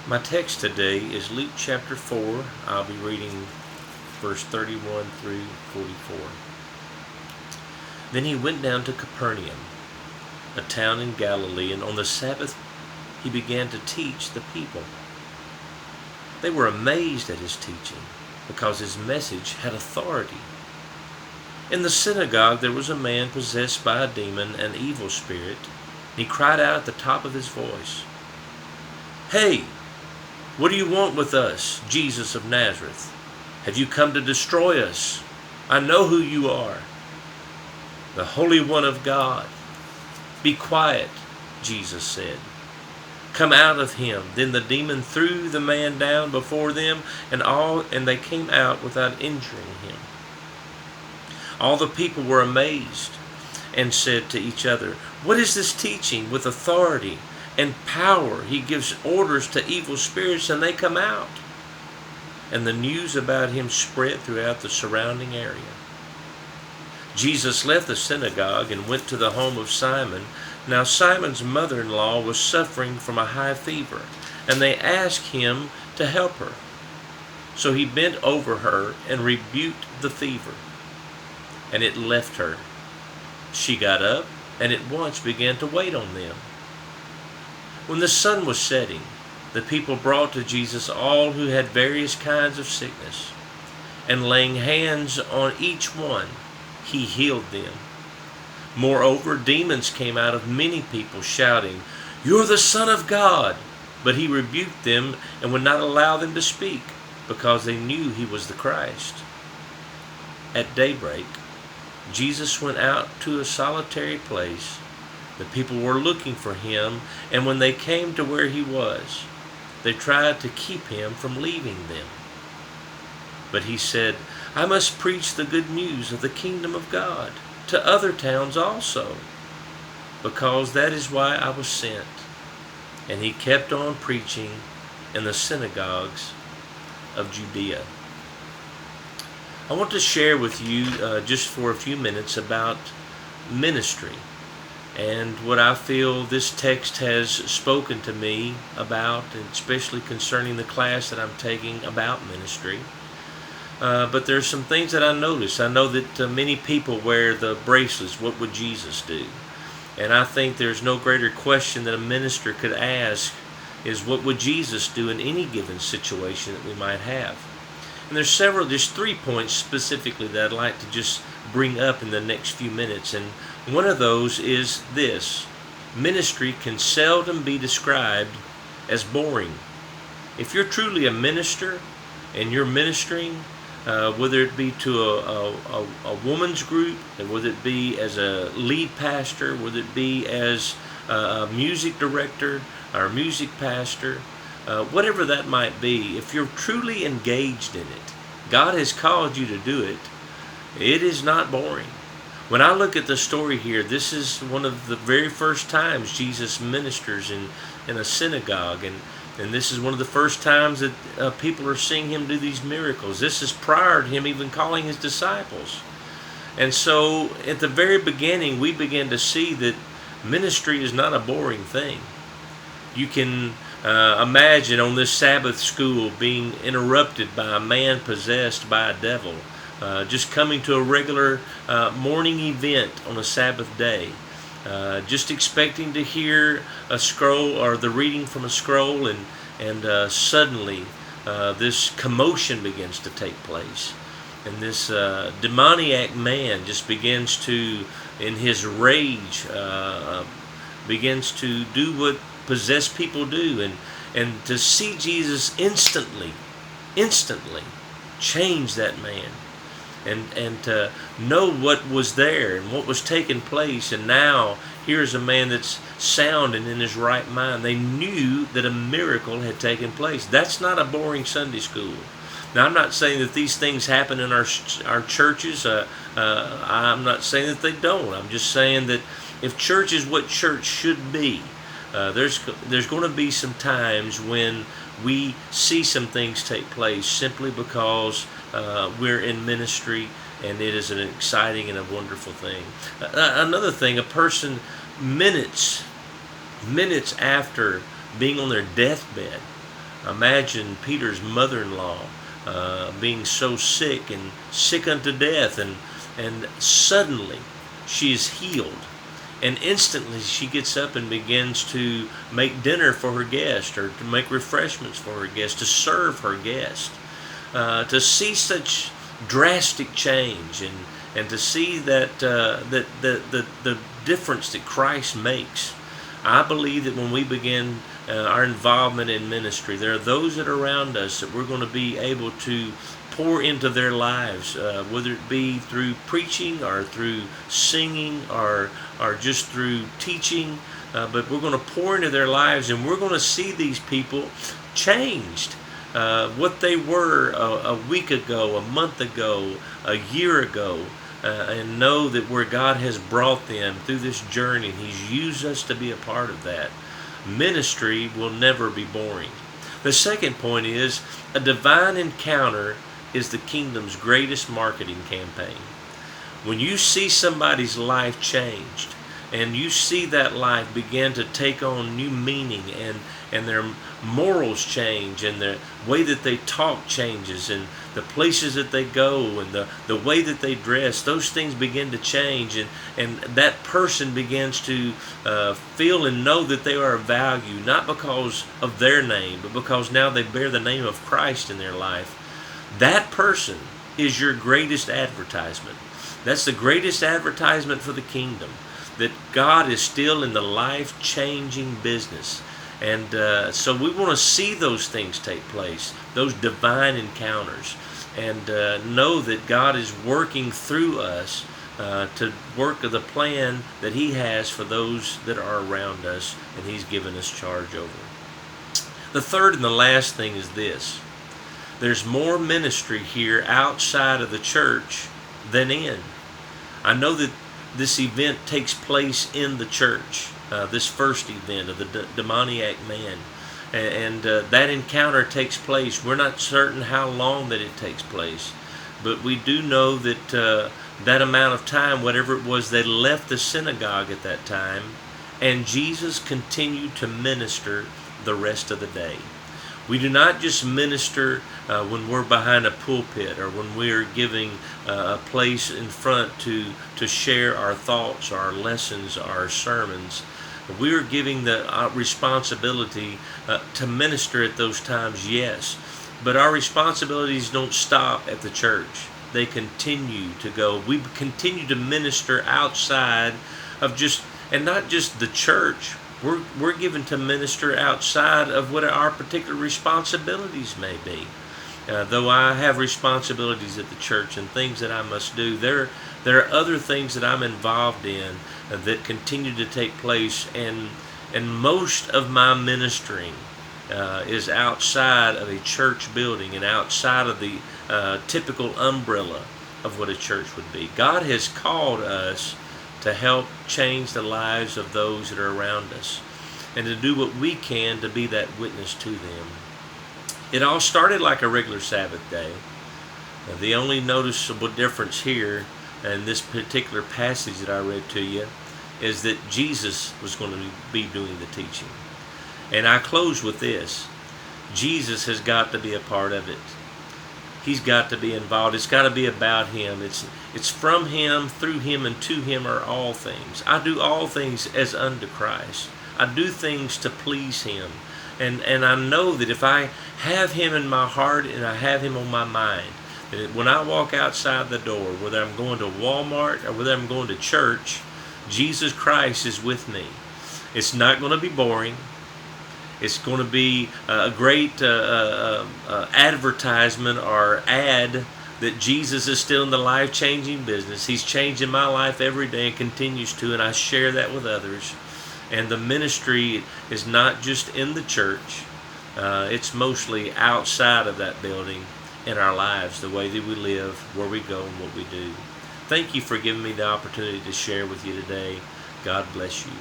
My text today is Luke chapter 4. I'll be reading verse 31 through 44. Then he went down to Capernaum, a town in Galilee, and on the Sabbath he began to teach the people. They were amazed at his teaching, because his message had authority. In the synagogue there was a man possessed by a demon, an evil spirit. He cried out at the top of his voice, "Hey, what do you want with us, Jesus of Nazareth? Have you come to destroy us? I know who you are, the Holy One of God." "Be quiet," Jesus said. "Come out of him." Then the demon threw the man down before them, and they came out without injuring him. All the people were amazed and said to each other, "What is this teaching? With authority and power he gives orders to evil spirits, and they come out." And the news about him spread throughout the surrounding area. Jesus left the synagogue and went to the home of Simon. Now Simon's mother-in-law was suffering from a high fever, and they asked him to help her. So he bent over her and rebuked the fever, and it left her. She got up and at once began to wait on them. When the sun was setting, the people brought to Jesus all who had various kinds of sickness, and laying hands on each one, he healed them. Moreover, demons came out of many people, shouting, "You're the Son of God!" But he rebuked them and would not allow them to speak, because they knew he was the Christ. At daybreak, Jesus went out to a solitary place. The people were looking for him, and when they came to where he was, they tried to keep him from leaving them. But he said, "I must preach the good news of the kingdom of God to other towns also, because that is why I was sent." And he kept on preaching in the synagogues of Judea. I want to share with you just for a few minutes about ministry and what I feel this text has spoken to me about, and especially concerning the class that I'm taking about ministry. But there's some things that I notice. I know that many people wear the bracelets, "What would Jesus do?" And I think there's no greater question that a minister could ask is, what would Jesus do in any given situation that we might have? And there's 3 points specifically that I'd like to just bring up in the next few minutes. And one of those is this: ministry can seldom be described as boring. If you're truly a minister and you're ministering, whether it be to a woman's group, and whether it be as a lead pastor, whether it be as a music director or a music pastor, whatever that might be, if you're truly engaged in it, God has called you to do it, it is not boring. When I look at the story here, this is one of the very first times Jesus ministers in a synagogue, and this is one of the first times that people are seeing him do these miracles. This is prior to him even calling his disciples. And so at the very beginning, we begin to see that ministry is not a boring thing. You can imagine on this Sabbath school being interrupted by a man possessed by a devil, just coming to a regular morning event on a Sabbath day, just expecting to hear a scroll or the reading from a scroll, and suddenly this commotion begins to take place. And this demoniac man just begins to, in his rage, begins to do what possessed people do, and to see Jesus instantly change that man, and to know what was there and what was taking place. And now here's a man that's sound and in his right mind. They knew that a miracle had taken place. That's not a boring Sunday school. Now, I'm not saying that these things happen in our churches. I'm not saying that they don't. I'm just saying that if church is what church should be, there's going to be some times when we see some things take place simply because we're in ministry, and it is an exciting and a wonderful thing. Another thing, a person minutes after being on their deathbed, Imagine Peter's mother-in-law being so sick and sick unto death, and suddenly she is healed. And instantly she gets up and begins to make dinner for her guest, or to make refreshments for her guest, to serve her guest. To see such drastic change, and to see that the difference that Christ makes. I believe that when we begin our involvement in ministry, there are those that are around us that we're going to be able to pour into their lives, whether it be through preaching or through singing or just through teaching, but we're going to pour into their lives, and we're going to see these people changed. What they were a week ago, a month ago, a year ago, and know that where God has brought them through this journey, He's used us to be a part of that. Ministry will never be boring. The second point is a divine encounter is the kingdom's greatest marketing campaign. When you see somebody's life changed, and you see that life begin to take on new meaning, and their morals change, and the way that they talk changes, and the places that they go, and the way that they dress, those things begin to change, and that person begins to feel and know that they are of value, not because of their name, but because now they bear the name of Christ in their life. That person is your greatest advertisement. That's the greatest advertisement for the kingdom, that God is still in the life-changing business. And so we want to see those things take place, those divine encounters, and know that God is working through us to work the plan that He has for those that are around us, and He's given us charge over. The third and the last thing is this. There's more ministry here outside of the church than in. I know that this event takes place in the church, this first event of the demoniac man. And that encounter takes place. We're not certain how long that it takes place, but we do know that that amount of time, whatever it was, they left the synagogue at that time, and Jesus continued to minister the rest of the day. We do not just minister when we're behind a pulpit, or when we're giving a place in front to share our thoughts, our lessons, our sermons. We are giving the responsibility to minister at those times, yes. But our responsibilities don't stop at the church. They continue to go. We continue to minister outside of just, and not just the church. We're given to minister outside of what our particular responsibilities may be. Though I have responsibilities at the church and things that I must do, there are other things that I'm involved in that continue to take place, and most of my ministering is outside of a church building and outside of the typical umbrella of what a church would be. God has called us to help change the lives of those that are around us, and to do what we can to be that witness to them. It all started like a regular Sabbath day. The only noticeable difference here in this particular passage that I read to you is that Jesus was going to be doing the teaching. And I close with this. Jesus has got to be a part of it. He's got to be involved. It's got to be about Him. It's from Him, through Him, and to Him are all things. I do all things as unto Christ. I do things to please Him. And I know that if I have Him in my heart and I have Him on my mind, that when I walk outside the door, whether I'm going to Walmart or whether I'm going to church, Jesus Christ is with me. It's not going to be boring. It's going to be a great advertisement or ad that Jesus is still in the life-changing business. He's changing my life every day and continues to, and I share that with others. And the ministry is not just in the church. It's mostly outside of that building in our lives, the way that we live, where we go, and what we do. Thank you for giving me the opportunity to share with you today. God bless you.